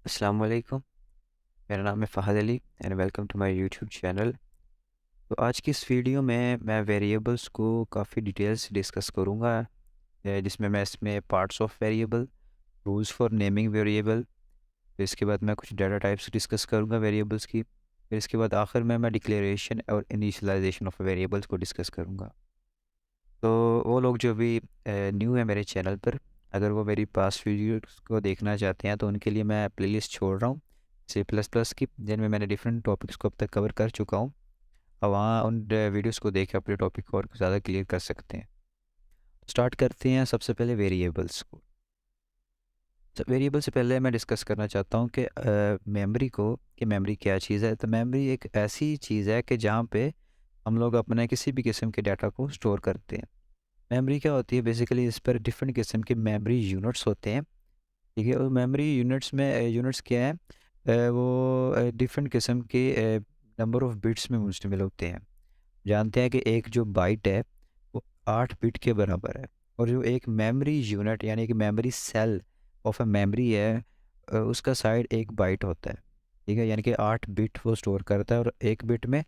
अस्सलाम वालेकुम। मेरा नाम है Fahad Ali and welcome to my YouTube channel. तो आज की इस वीडियो में मैं वेरिएबल्स को काफ़ी डिटेल से डिस्कस करूँगा, जिसमें मैं इसमें parts of variable, rules for naming variable, फिर इसके बाद मैं कुछ डाटा टाइप्स डिस्कस करूँगा वेरिएबल्स की, फिर इसके बाद आखिर में मैं डिक्लेरेशन और इनिशियलाइजेशन ऑफ वेरिएबल्स को डिस्कस करूँगा। तो वो लोग जो भी न्यू है मेरे चैनल पर, अगर वो मेरी पास्ट वीडियोस को देखना चाहते हैं तो उनके लिए मैं प्लेलिस्ट छोड़ रहा हूँ सी प्लस प्लस की, जिनमें मैंने डिफरेंट टॉपिक्स को अब तक कवर कर चुका हूँ। और वहाँ उन वीडियोस को देख के अपने टॉपिक को और ज़्यादा क्लियर कर सकते हैं। स्टार्ट करते हैं सबसे पहले वेरिएबल्स को। तो वेरिएबल से पहले मैं डिस्कस करना चाहता हूँ कि मेमोरी को, कि मेमोरी क्या चीज़ है। तो मेमोरी एक ऐसी चीज़ है कि जहाँ पे हम लोग अपने किसी भी किस्म के डाटा को स्टोर करते हैं। मेमोरी क्या होती है, बेसिकली इस पर डिफरेंट किस्म के मेमोरी यूनिट्स होते हैं। ठीक है, और मेमोरी यूनिट्स में यूनिट्स क्या है, वो डिफरेंट किस्म के नंबर ऑफ बिट्स में मुश्तमिल होते हैं। जानते हैं कि एक जो बाइट है वो 8 बिट के बराबर है, और जो एक मेमोरी यूनिट यानी कि memory cell of a memory है, उसका साइड 1 बाइट होता है। ठीक है, यानी कि 8 बिट वो स्टोर करता है, और 1 बिट में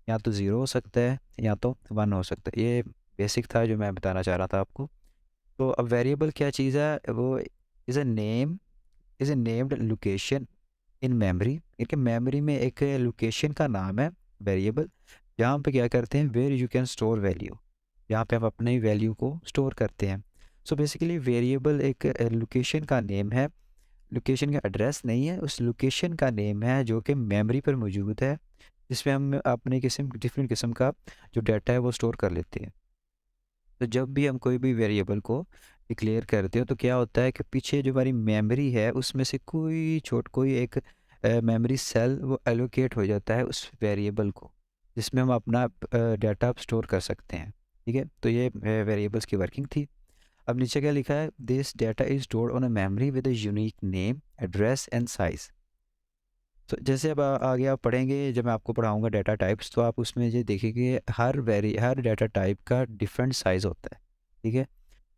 या तो ज़ीरो हो सकता है या तो वन हो सकता है। ये बेसिक था जो मैं बताना चाह रहा था आपको। तो अब वेरिएबल क्या चीज़ है, वो is a named location in memory. एक मेमोरी में एक लोकेशन का नाम है वेरिएबल, जहाँ पे क्या करते हैं, where you can store value, जहाँ पे हम अपने वैल्यू को स्टोर करते हैं। सो बेसिकली वेरिएबल एक लोकेशन का नेम है, लोकेशन का एड्रेस नहीं है, उस लोकेशन का नेम है जो कि मेमोरी पर मौजूद है, जिसमें हम अपने किस्म डिफरेंट किस्म का जो डाटा है वो स्टोर कर लेते हैं। तो जब भी हम कोई भी वेरिएबल को डिक्लेयर करते हो तो क्या होता है कि पीछे जो हमारी मेमोरी है उसमें से कोई एक मेमोरी सेल वो एलोकेट हो जाता है उस वेरिएबल को, जिसमें हम अपना डाटा स्टोर कर सकते हैं। ठीक है, तो ये वेरिएबल्स की वर्किंग थी। अब नीचे क्या लिखा है, this data is stored on a memory with a unique name, address and size. तो जैसे अब आगे आप पढ़ेंगे, जब मैं आपको पढ़ाऊंगा डाटा टाइप्स, तो आप उसमें ये देखेंगे हर डाटा टाइप का डिफरेंट साइज़ होता है। ठीक है,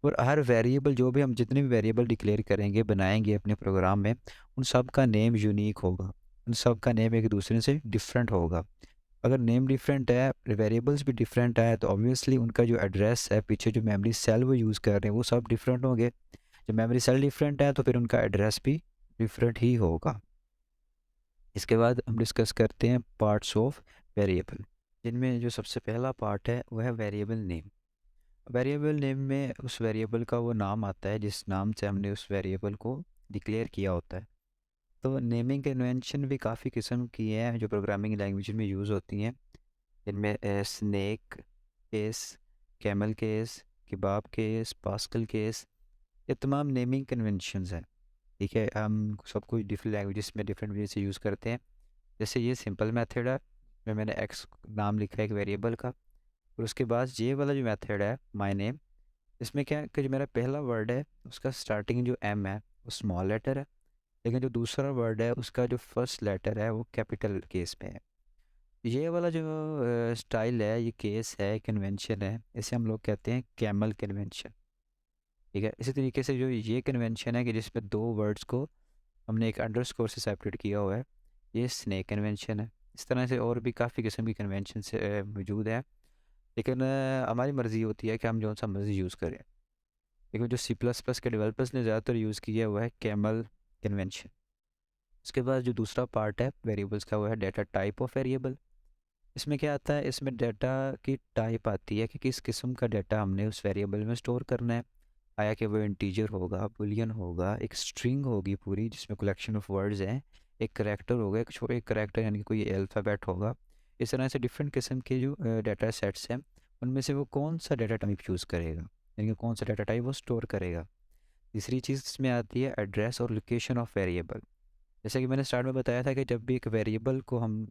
और हर वेरिएबल, जो भी हम जितने भी वेरिएबल डिक्लेयर करेंगे बनाएंगे अपने प्रोग्राम में, उन सब का नेम यूनिक होगा, उन सब का नेम एक दूसरे से डिफरेंट होगा। अगर नेम डिफरेंट है, वेरिएबल्स भी डिफरेंट है, तो ऑब्वियसली उनका जो एड्रेस है, पीछे जो मेमोरी सेल वो यूज़ कर रहे हैं, वो सब डिफरेंट होंगे। जब मेमोरी सेल डिफरेंट है तो फिर उनका एड्रेस भी डिफरेंट ही होगा। इसके बाद हम डिस्कस करते हैं पार्ट्स ऑफ वेरिएबल, जिनमें जो सबसे पहला पार्ट है वह है वेरिएबल नेम। वेरिएबल नेम में उस वेरिएबल का वो नाम आता है जिस नाम से हमने उस वेरिएबल को डिक्लेयर किया होता है। तो नेमिंग कन्वेंशन भी काफ़ी किस्म की हैं जो प्रोग्रामिंग लैंग्वेज में यूज़ होती हैं, जिनमें snake case, camel case, kebab case, Pascal case, ये तमाम नेमिंग कन्वेंशंस हैं। ठीक है, हम सब कुछ डिफरेंट लैंग्वेजेस में डिफरेंट वे से यूज़ करते हैं। जैसे ये सिंपल मेथड है, में मैंने एक्स नाम लिखा है एक वेरिएबल का, और उसके बाद ये वाला जो मेथड है माय नेम, इसमें क्या है कि जो मेरा पहला वर्ड है उसका स्टार्टिंग जो एम है वो स्मॉल लेटर है, लेकिन जो दूसरा वर्ड है उसका जो फर्स्ट लेटर है वो कैपिटल केस में है। ये वाला जो स्टाइल है, ये केस है, कन्वेंशन है, इसे हम लोग कहते हैं कैमल कन्वेंशन। ठीक है, इसी तरीके से जो ये कन्वेंशन है कि जिसमें दो वर्ड्स को हमने एक अंडरस्कोर से सेपरेट किया हुआ है, ये स्नेक कन्वेंशन है। इस तरह से और भी काफ़ी किस्म की कन्वेंशन से मौजूद है, लेकिन हमारी मर्ज़ी होती है कि हम जो सा मर्ज़ी यूज़ करें। लेकिन जो सी प्लस प्लस के डेवलपर्स ने ज़्यादातर यूज़ किया हुआ है कैमल कन्वेंशन। उसके बाद जो दूसरा पार्ट है वेरिएबल्स का वो है डाटा टाइप ऑफ वेरिएबल। इसमें क्या आता है, इसमें डाटा की टाइप आती है कि किस किस्म का डाटा हमने उस वेरिएबल में स्टोर करना है। आया कि वो इंटीजर होगा, बुलियन होगा, एक स्ट्रिंग होगी पूरी जिसमें कलेक्शन ऑफ वर्ड्स हैं, एक करेक्टर होगा, एक करेक्टर यानी कि कोई अल्फ़ाबेट होगा। इस तरह से डिफरेंट किस्म के जो डाटा सेट्स हैं, उनमें से वो कौन सा डाटा टाइप चूज़ करेगा, यानी कि कौन सा डाटा टाइप वो स्टोर करेगा। तीसरी चीज़ इसमें आती है एड्रेस और लोकेशन ऑफ वेरिएबल। जैसा कि मैंने स्टार्ट में बताया था कि जब भी एक वेरिएबल को हम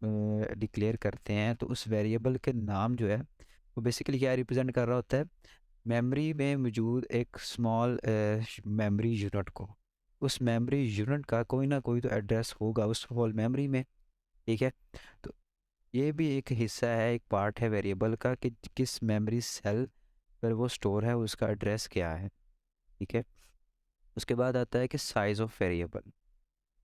डिक्लेयर करते हैं तो उस वेरिएबल के नाम जो है वो बेसिकली क्या रिप्रेजेंट कर रहा होता है, मेमोरी में मौजूद एक स्मॉल मेमोरी यूनिट को, उस मेमोरी यूनिट का कोई ना कोई तो एड्रेस होगा उस होल मेमोरी में। ठीक है, तो ये भी एक हिस्सा है, एक पार्ट है वेरिएबल का कि किस मेमोरी सेल पर वो स्टोर है, उसका एड्रेस क्या है। ठीक है, उसके बाद आता है कि size of variable.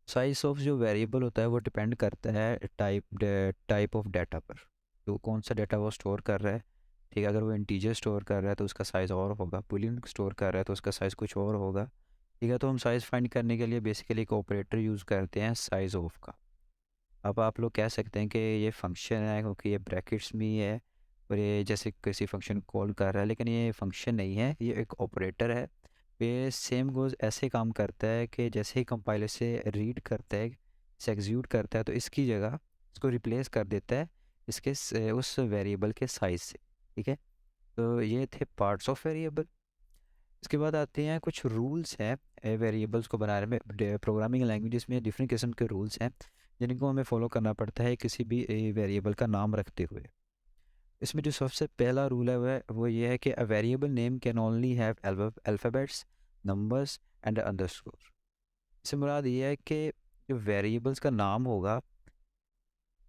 Size of जो वेरिएबल होता है वो डिपेंड करता है टाइप ऑफ डाटा पर, तो कौन सा डाटा वो स्टोर कर रहा है। ठीक है, अगर वो इंटीजर स्टोर कर रहा है तो उसका साइज़ और होगा, बूलियन स्टोर कर रहा है तो उसका साइज़ कुछ और होगा। ठीक है, तो हम साइज़ फाइंड करने के लिए बेसिकली एक ऑपरेटर यूज़ करते हैं साइज़ ऑफ का। अब आप लोग कह सकते हैं कि ये फंक्शन है क्योंकि ये ब्रैकेट्स में ही है और ये जैसे किसी फंक्शन कॉल कर रहा है, लेकिन ये फंक्शन नहीं है, ये एक ऑपरेटर है। ये सेम गोज़ ऐसे काम करता है कि जैसे ही कंपाइलर से रीड करता है, इसे एग्जीक्यूट करता है, तो इसकी जगह इसको रिप्लेस कर देता है इसके उस वेरिएबल के साइज से। ठीक है, तो ये थे पार्ट्स ऑफ वेरिएबल। इसके बाद आते हैं कुछ रूल्स हैं वेरिएबल्स को बनाने में। प्रोग्रामिंग लैंग्वेजेस में डिफरेंट किस्म के रूल्स हैं जिनको हमें फॉलो करना पड़ता है किसी भी वेरिएबल का नाम रखते हुए। इसमें जो सबसे पहला रूल है वो ये है कि a variable name can only have alphabets, numbers and underscore. इससे मुराद ये है कि जो वेरिएबल्स का नाम होगा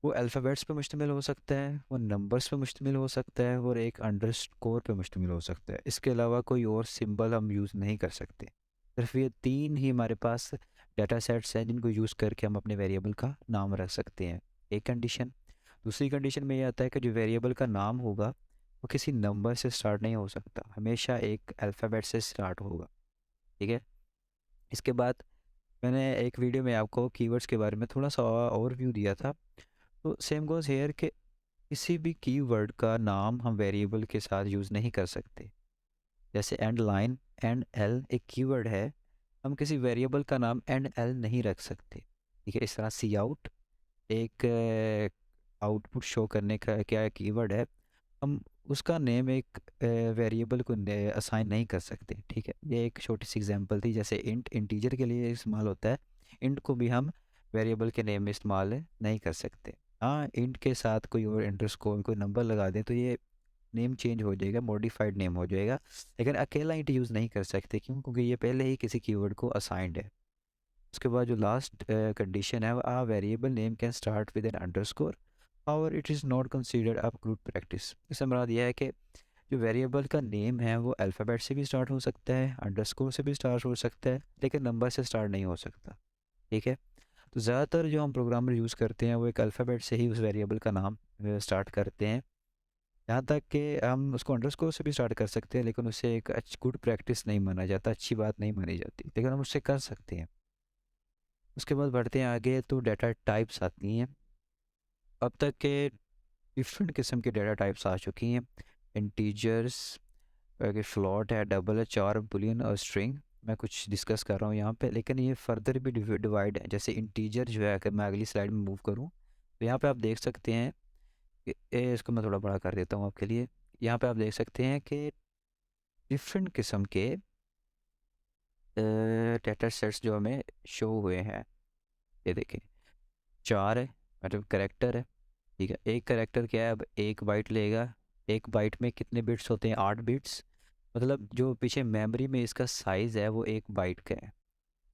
वो अल्फ़ाबेट्स पे मुश्तमिल हो सकता है, वो नंबर्स पे मुश्तमिल हो सकता है और एक अंडरस्कोर पे मुश्तमिल हो सकता है। इसके अलावा कोई और सिंबल हम यूज़ नहीं कर सकते। सिर्फ ये तीन ही हमारे पास डाटा सेट्स हैं जिनको यूज़ करके हम अपने वेरिएबल का नाम रख सकते हैं। एक कंडीशन। दूसरी कंडीशन में ये आता है कि जो वेरिएबल का नाम होगा वो किसी नंबर से स्टार्ट नहीं हो सकता, हमेशा एक अल्फ़ाबेट से स्टार्ट होगा। ठीक है, इसके बाद मैंने एक वीडियो में आपको कीवर्ड्स के बारे में थोड़ा सा ओवरव्यू दिया था। तो सेम गोज़ हेयर के किसी भी कीवर्ड का नाम हम वेरिएबल के साथ यूज़ नहीं कर सकते। जैसे एंड लाइन, एंड एल एक कीवर्ड है, हम किसी वेरिएबल का नाम एंड एल नहीं रख सकते। ठीक है, इस तरह सी आउट एक आउटपुट शो करने का क्या कीवर्ड है, हम उसका नेम एक वेरिएबल को असाइन नहीं कर सकते। ठीक है, ये एक छोटी सी एग्जांपल थी। जैसे इंट इंटीजर के लिए इस्तेमाल होता है, इंट को भी हम वेरिएबल के नेम में इस्तेमाल नहीं कर सकते। हाँ, इंट के साथ कोई और अंडरस्कोर कोई नंबर लगा दें तो ये नेम चेंज हो जाएगा, मॉडिफाइड नेम हो जाएगा, लेकिन अकेला इंट यूज़ नहीं कर सकते। क्यों? क्योंकि ये पहले ही किसी कीवर्ड को असाइंड है। उसके बाद जो लास्ट कंडीशन है, a variable name can start with an underscore और it is not considered a good practice. इससे मुराद यह है कि जो वेरिएबल का नेम है वो अल्फ़ाबेट से भी स्टार्ट हो सकता है, अंडरस्कोर से भी स्टार्ट हो सकता है, लेकिन नंबर से स्टार्ट नहीं हो सकता। ठीक है, तो ज़्यादातर जो हम प्रोग्रामर यूज़ करते हैं वो एक अल्फ़ाबेट से ही उस वेरिएबल का नाम स्टार्ट करते हैं। यहाँ तक कि हम उसको अंडरस्कोर से भी स्टार्ट कर सकते हैं, लेकिन उसे एक गुड प्रैक्टिस नहीं माना जाता, अच्छी बात नहीं मानी जाती, लेकिन हम उससे कर सकते हैं। उसके बाद बढ़ते हैं आगे तो डाटा टाइप्स आती हैं। अब तक के डिफरेंट किस्म के डाटा टाइप्स आ चुकी हैं। इंटीजर्स, फ्लोट है, डबल है, चार, बुलियन और स्ट्रिंग। मैं कुछ डिस्कस कर रहा हूँ यहाँ पे, लेकिन ये फर्दर भी डिवाइड है। जैसे इंटीजर जो है, अगर मैं अगली स्लाइड में मूव करूँ तो यहाँ पे आप देख सकते हैं कि इसको मैं थोड़ा बड़ा कर देता हूँ आपके लिए। यहाँ पे आप देख सकते हैं कि डिफरेंट किस्म के डेटा सेट्स जो हमें शो हुए हैं। ये देखें, चार है, मतलब करेक्टर है। ठीक है, एक करेक्टर क्या है, अब एक बाइट लेगा। एक बाइट में कितने बिट्स होते हैं? 8 बिट्स। मतलब जो पीछे मेमोरी में इसका साइज़ है वो एक बाइट का है।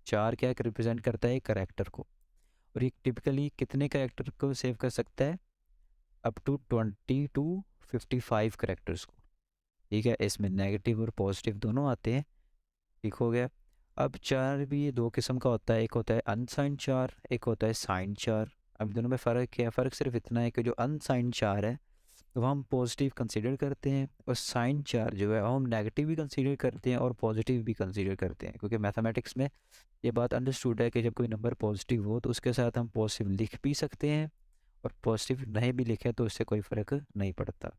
चार क्या रिप्रेजेंट करता है? एक करेक्टर को। और ये टिपिकली कितने करेक्टर को सेव कर सकता है? अप टू 20 to 55 करेक्टर्स को। ठीक है, इसमें नेगेटिव और पॉजिटिव दोनों आते हैं। ठीक हो गया। अब चार भी ये दो किस्म का होता है, एक होता है अनसाइंड चार, एक होता है साइंड चार। अब दोनों में फ़र्क क्या है? फ़र्क सिर्फ इतना है कि जो अनसाइंड चार है तो हम पॉजिटिव कंसीडर करते हैं, और साइन चार जो है हम नेगेटिव भी कंसीडर करते हैं और पॉजिटिव भी कंसीडर करते हैं। क्योंकि मैथमेटिक्स में ये बात अंडरस्टूड है कि जब कोई नंबर पॉजिटिव हो तो उसके साथ हम पॉजिटिव लिख भी सकते हैं, और पॉजिटिव नहीं भी लिखें तो उससे कोई फ़र्क नहीं पड़ता।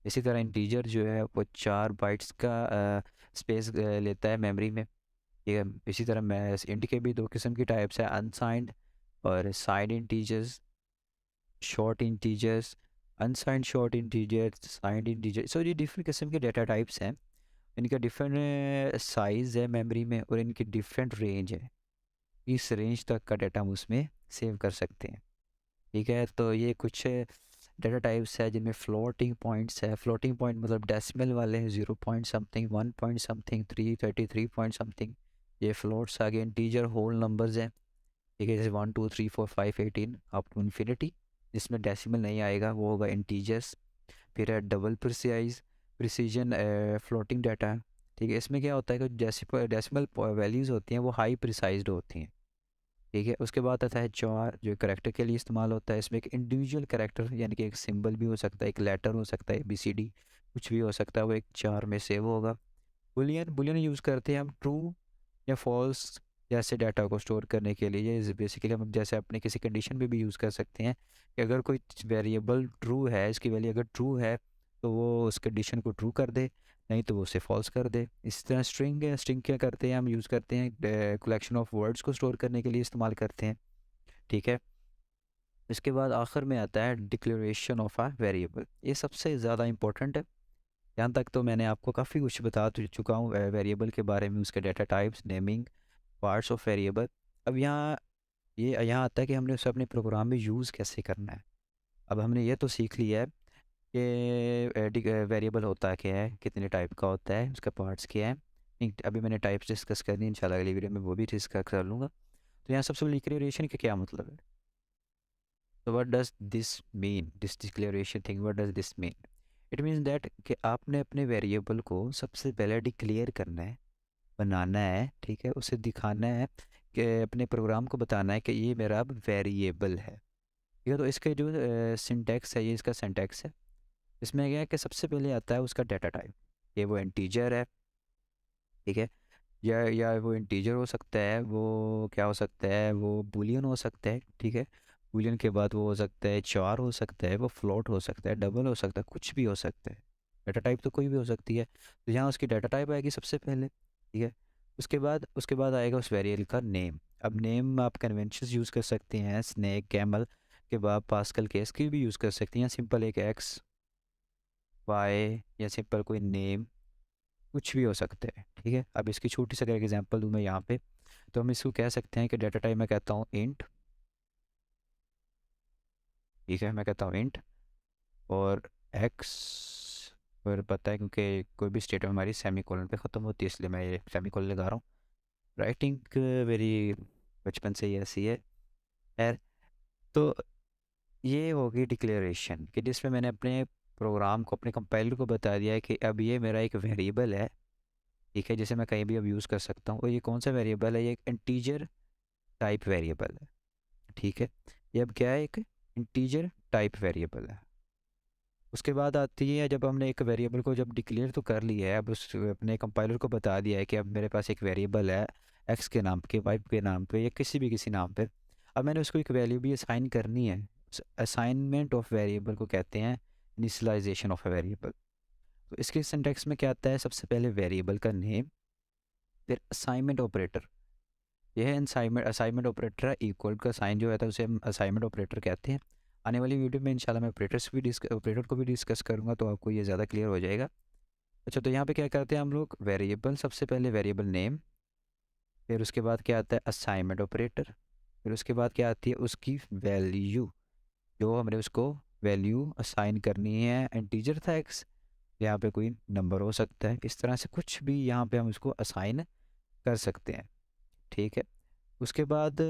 इसी तरह इंटीजर जो है वो 4 बाइट्स का स्पेस लेता है मेमोरी में। ठीक है, इसी तरह मैं इंट के भी दो किस्म की टाइप्स है, अनसाइंड और signed integers, short integers, unsigned short integers, signed integer. So ये डिफरेंट किस्म के डाटा टाइप्स हैं। इनका डिफरेंट साइज़ है मेमोरी में और इनकी डिफरेंट रेंज है। इस रेंज तक का डाटा हम उसमें सेव कर सकते हैं। ठीक है, तो ये कुछ डाटा टाइप्स है जिनमें फ्लोटिंग पॉइंट्स है। फ्लोटिंग पॉइंट मतलब डेसिमल वाले हैं, 0 point something, 1 point something, 333 point something. ये फ्लोट्स आगे इंटीजर होल नंबर्स हैं। ठीक है, जैसे 1 2 3 4 5 18 अप टू इन्फिनिटी। जिसमें डेसिमल नहीं आएगा वो होगा इंटीजर्स। फिर है डबल प्रिसीजन फ्लोटिंग डाटा। ठीक है, इसमें क्या होता है कि जैसे डेसिमल वैल्यूज़ होती हैं वो हाई प्रिसाइज्ड होती हैं। ठीक है। उसके बाद आता है चार, जो करेक्टर के लिए इस्तेमाल होता है। इसमें एक इंडिविजुअल करेक्टर यानी कि एक सिंबल भी हो सकता है, एक लेटर हो सकता है, ABCD कुछ भी हो सकता है, वो एक चार में से वो होगा। बुलियन बुलियन यूज़ करते हैं हम ट्रू या फॉल्स जैसे डाटा को स्टोर करने के लिए। ये बेसिकली हम जैसे अपने किसी कंडीशन में भी यूज़ कर सकते हैं कि अगर कोई वेरिएबल ट्रू है, इसकी वैल्यू अगर ट्रू है तो वो उस कंडीशन को ट्रू कर दे, नहीं तो वो उसे फॉल्स कर दे। इस तरह स्ट्रिंग है, स्ट्रिंग क्या करते हैं हम यूज़ करते हैं कलेक्शन ऑफ वर्ड्स को स्टोर करने के लिए इस्तेमाल करते हैं। ठीक है। इसके बाद आखिर में आता है डिक्लेरेशन ऑफ अ वेरिएबल। ये सबसे ज़्यादा इंपॉर्टेंट है। यहाँ तक तो मैंने आपको काफ़ी कुछ बता चुका हूँ वेरिएबल के बारे में, उसके data types, naming, parts of variable. अब यहाँ आता है कि हमने उसे अपने प्रोग्राम में यूज़ कैसे करना है। अब हमने ये तो सीख लिया है कि वेरिएबल होता क्या है, कितने टाइप का होता है, उसका पार्ट्स क्या है। अभी मैंने टाइप्स डिस्कस करनी है, इंशाल्लाह अगली वीडियो में वो भी डिस्कस कर लूँगा। तो यहाँ सबसे पहले डिक्लेरेशन का क्या मतलब है। तो what does this mean, this declaration thing, what does this mean. It means that कि आपने अपने वेरिएबल को सबसे पहले डिक्लेयर करना है, बनाना है। ठीक है। उसे दिखाना है कि अपने प्रोग्राम को बताना है कि ये मेरा अब वेरिएबल है। ठीक है। तो इसके जो सिंटैक्स है, ये इसका सिंटैक्स है। इसमें क्या है कि सबसे पहले आता है उसका डाटा टाइप, ये वो इंटीजर है। ठीक है। या वो इंटीजर हो सकता है, वो क्या हो सकता है, वो बूलियन हो सकता है। ठीक है। बूलियन के बाद वो हो सकता है चार, हो सकता है वो फ्लोट, हो सकता है डबल, हो सकता है कुछ भी हो सकता है। डाटा टाइप तो कोई भी हो सकती है। तो यहाँ उसकी डाटा टाइप आएगी सबसे पहले। ठीक है। उसके बाद आएगा उस वेरिएबल का नेम। अब नेम आप कन्वेंशंस यूज़ कर सकते हैं, स्नेक, कैमल के बाद पास्कल केस की भी यूज़ कर सकते हैं, सिंपल एक एक्स वाई या सिंपल कोई नेम कुछ भी हो सकता है। ठीक है। अब इसकी छोटी सी अगर एग्जांपल दूँ मैं यहाँ पे, तो हम इसको कह सकते हैं कि डाटा टाइप मैं कहता हूँ इंट। ठीक है। मैं कहता हूँ इंट और एक्स, और पता है क्योंकि कोई भी स्टेटमेंट हमारी सेमी कॉलन पे ख़त्म होती है, इसलिए मैं ये सेमी कॉलन लगा रहा हूँ। राइटिंग मेरी बचपन से ही ऐसी है। खैर, तो ये होगी डिक्लेरेशन कि जिसमें मैंने अपने प्रोग्राम को, अपने कंपाइलर को बता दिया है कि अब ये मेरा एक वेरिएबल है। ठीक है। जिसे मैं कहीं भी अब यूज़ कर सकता हूँ। और ये कौन सा वेरिएबल है, ये एक इंटीजर टाइप वेरिएबल है। ठीक है। ये अब क्या है, एक इंटीजर टाइप वेरिएबल है। उसके बाद आती है, जब हमने एक वेरिएबल को जब डिक्लेयर तो कर लिया है, अब उस अपने कंपाइलर को बता दिया है कि अब मेरे पास एक वेरिएबल है एक्स के नाम के, वाई के नाम पे, या किसी नाम पे। अब मैंने उसको एक वैल्यू भी असाइन करनी है। असाइनमेंट ऑफ वेरिएबल को कहते हैं इनिशियलाइजेशन ऑफ ए वेरिएबल। तो इसके सिंटैक्स में क्या आता है, सबसे पहले वेरिएबल का नेम, फिर असाइनमेंट ऑपरेटर। यह है असाइनमेंट, असाइनमेंट ऑपरेटर है, इक्वल का साइन जो रहता है उसे हम असाइनमेंट ऑपरेटर कहते हैं। आने वाली वीडियो में इंशाल्लाह मैं ऑपरेटर को भी डिस्कस करूंगा, तो आपको ये ज़्यादा क्लियर हो जाएगा। अच्छा, तो यहाँ पे क्या करते हैं हम लोग, वेरिएबल, सबसे पहले वेरिएबल नेम, फिर उसके बाद क्या आता है असाइनमेंट ऑपरेटर, फिर उसके बाद क्या आती है उसकी वैल्यू, जो हमने उसको वैल्यू असाइन करनी है। इंटीजर था एक्स, यहाँ पे कोई नंबर हो सकता है, इस तरह से कुछ भी यहाँ पे हम उसको असाइन कर सकते हैं। ठीक है। उसके बाद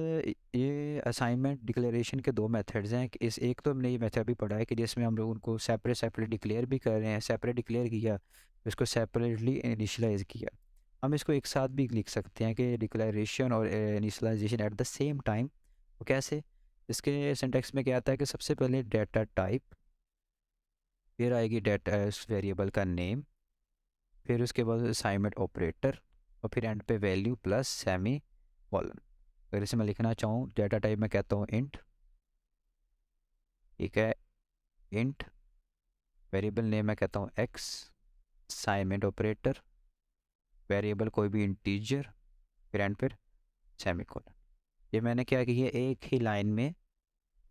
ये असाइनमेंट डिक्लेरेशन के दो मेथड्स हैं। इस एक तो हमने ये मेथड भी पढ़ा है कि जिसमें हम लोग उनको सेपरेट सेपरेट डिक्लेयर भी कर रहे हैं, सेपरेट डिक्लेयर किया, इसको सेपरेटली इनिशियलाइज किया। हम इसको एक साथ भी लिख सकते हैं कि डिक्लेरेशन और initialisation at the same time. वो कैसे, इसके सिंटेक्स में क्या आता है कि सबसे पहले डाटा टाइप, फिर आएगी डाटा वेरिएबल का नेम, फिर उसके बाद असाइनमेंट ऑपरेटर, और फिर एंड पे वैल्यू प्लस सेमी कॉलन। अगर इसे मैं लिखना चाहूँ, डाटा टाइप में कहता हूँ इंट। ठीक है। इंट वेरिएबल नेम मैं कहता हूँ एक्स, असाइनमेंट ऑपरेटर, वेरिएबल कोई भी इंटीजर, फिर एंड फिर सेमी कॉलन। ये मैंने क्या किया, एक ही लाइन में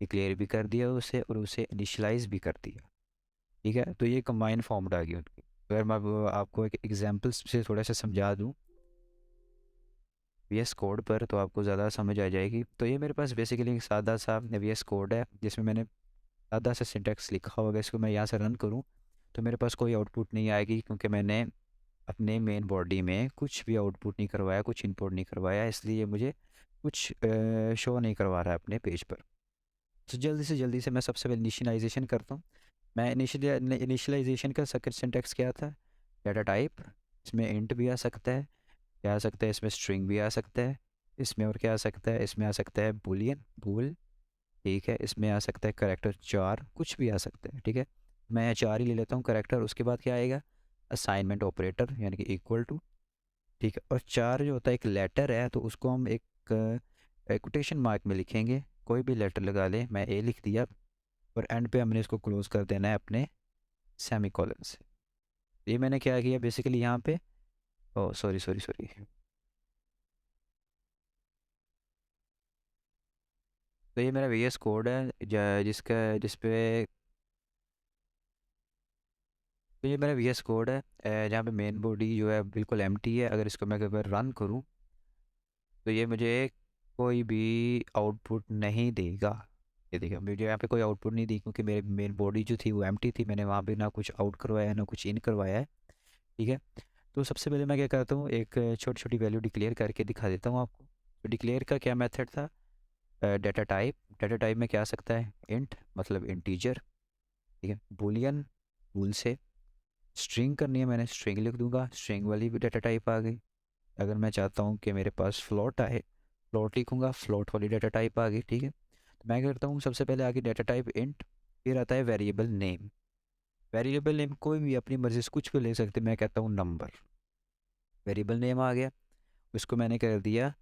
डिक्लेयर भी कर दिया उसे और उसे इनिशलाइज भी कर दिया। ठीक है। तो ये कंबाइन फॉर्मेट आ गई उनकी। अगर मैं अब आपको एक एग्जांपल से थोड़ा सा समझा दूँ VS कोड पर, तो आपको ज़्यादा समझ आ जाएगी। तो ये मेरे पास बेसिकली एक सादा सा VS कोड है, जिसमें मैंने सादा सा सिंटेक्स लिखा होगा। इसको मैं यहाँ से रन करूँ तो मेरे पास कोई आउटपुट नहीं आएगी, क्योंकि मैंने अपने मेन बॉडी में कुछ भी आउटपुट नहीं करवाया, कुछ इनपुट नहीं करवाया, इसलिए मुझे कुछ शो नहीं करवा रहा है अपने पेज पर। तो जल्दी से मैं सबसे पहले इनिशियलाइजेशन करता हूँ। मैं इनिशियलाइजेशन का सेकंड सिंटेक्स क्या था, डाटा टाइप। इसमें इंट भी आ सकता है, क्या आ सकता है, इसमें स्ट्रिंग भी आ सकता है, इसमें और क्या आ सकता है, इसमें आ सकता है बुलियन बूल, ठीक है, इसमें आ सकता है करेक्टर चार, कुछ भी आ सकता है, ठीक है। मैं चार ही ले लेता हूँ करेक्टर। उसके बाद क्या आएगा, असाइनमेंट ऑपरेटर यानी कि इक्वल टू, ठीक है। और चार जो होता है एक लेटर है, तो उसको हम एक कोटेशन मार्क में लिखेंगे, कोई भी लेटर लगा ले, मैं ए लिख दिया, और एंड पे हमने इसको क्लोज कर देना है अपने सेमी कॉलन से। ये मैंने क्या किया बेसिकली यहाँ पे, ओ सॉरी सॉरी सॉरी, तो ये मेरा VS कोड है जिसका जिसपे, तो ये मेरा VS कोड है जहाँ पे मेन बॉडी जो है बिल्कुल एम्प्टी है। अगर इसको मैं अगर रन करूँ तो ये मुझे कोई भी आउटपुट नहीं देगा। ये देखिए मुझे यहाँ पे कोई आउटपुट नहीं दी, क्योंकि मेरे मेन बॉडी जो थी वो एम्प्टी थी, मैंने वहाँ पे ना कुछ आउट करवाया है ना कुछ इन करवाया है, ठीक है। तो सबसे पहले मैं क्या करता हूँ, एक छोटी छोटी वैल्यू डिक्लेयर करके दिखा देता हूँ आपको। तो डिक्लेयर का क्या मेथड था, डेटा टाइप, डेटा टाइप में क्या आ सकता है, इंट मतलब इंटीजर, ठीक है, बूलियन, बूल से स्ट्रिंग करनी है, मैंने स्ट्रिंग लिख दूंगा, स्ट्रिंग वाली भी डेटा टाइप आ गई। अगर मैं चाहता हूँ कि मेरे पास फ्लोट आए, फ्लोट लिखूंगा, फ्लोट वाली डाटा टाइप आ गई, ठीक है। तो मैं क्या करता हूँ, सबसे पहले आगे डाटा टाइप इंट, फिर आता है वेरिएबल नेम। वेरिएबल नेम कोई भी अपनी मर्जी से कुछ भी ले सकते हैं, मैं कहता हूँ नंबर। वेरिएबल नेम आ गया, उसको मैंने कर दिया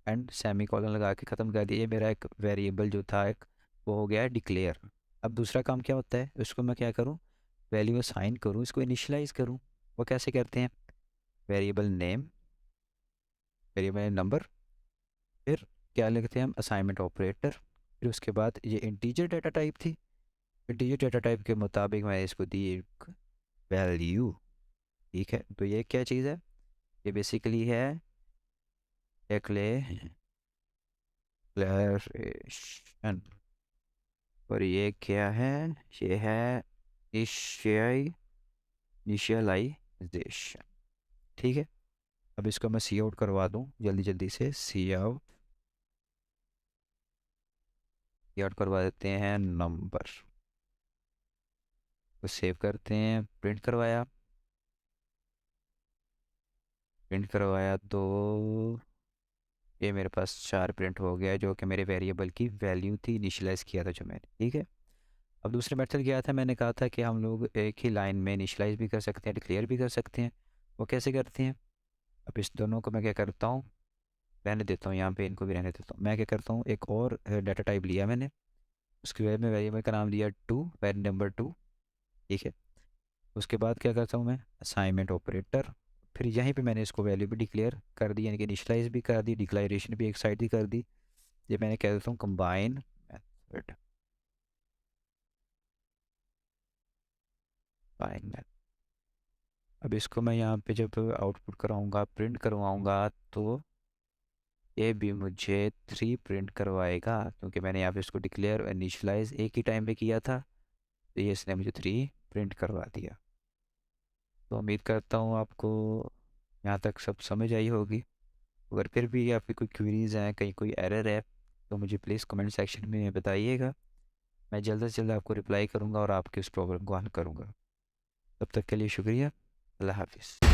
एंड सेमी कॉलन लगा के ख़त्म कर दिया। ये मेरा एक वेरिएबल जो था एक, वो हो गया डिक्लेयर। अब दूसरा काम क्या होता है, उसको मैं क्या करूँ, वैल्यू असाइन करूँ, इसको इनिशियलाइज करूँ। वो कैसे करते हैं, वेरिएबल नेम, वेरिएबल नंबर, फिर क्या लिखते हैं हम, असाइनमेंट ऑपरेटर, फिर उसके बाद ये इंटीजर डाटा टाइप थी, इंटीजर डाटा टाइप के मुताबिक मैं इसको दी एक वैल्यू, ठीक है। तो ये क्या चीज़ है, ये बेसिकली है डिक्लेरेशन, और ये क्या है, ये है इनिशियलाइजेशन, ठीक है। अब इसको मैं सी आउट करवा दूँ जल्दी जल्दी से, सी आउट करवा देते हैं नंबर, तो सेव करते हैं, प्रिंट करवाया, प्रिंट करवाया तो ये मेरे पास चार प्रिंट हो गया, जो कि मेरे वेरिएबल की वैल्यू थी, इनिशियलाइज़ किया था जो मैंने, ठीक है। अब दूसरे मेथड क्या था, मैंने कहा था कि हम लोग एक ही लाइन में इनिशियलाइज़ भी कर सकते हैं, डिक्लेयर भी कर सकते हैं। वो कैसे करते हैं, अब इस दोनों को मैं क्या करता हूँ, रहने देता हूँ, यहाँ पे इनको भी रहने देता हूँ। मैं क्या करता हूँ, एक और डाटा टाइप लिया मैंने, उसके बाद में वेरिएबल का नाम दिया टू, वेरी नंबर टू, ठीक है। उसके बाद क्या करता हूँ मैं, असाइनमेंट ऑपरेटर, फिर यहीं पे मैंने इसको वैल्यू भी डिक्लेयर कर दी, यानी कि इनिशियलाइज भी कर दी, डिक्लेरेशन भी एक साइड ही कर दी। ये मैंने कह देता हूँ कंबाइन मेथड, कंबाइन मेथड। अब इसको मैं यहाँ पे जब आउटपुट कराऊंगा, प्रिंट करवाऊंगा, तो ये भी मुझे थ्री प्रिंट करवाएगा, क्योंकि मैंने यहाँ पे इसको डिक्लेयर और इनिशियलाइज एक ही टाइम पे किया था, तो ये इसने मुझे थ्री प्रिंट करवा दिया। तो उम्मीद करता हूँ आपको यहाँ तक सब समझ आई होगी। अगर फिर भी आपकी कोई क्वेरीज हैं, कहीं कोई एरर है, तो मुझे प्लीज़ कमेंट सेक्शन में बताइएगा। मैं जल्द से जल्द आपको रिप्लाई करूँगा और आपकी उस प्रॉब्लम को हल करूँगा। तब तक के लिए शुक्रिया। अल्लाह हाफिज़।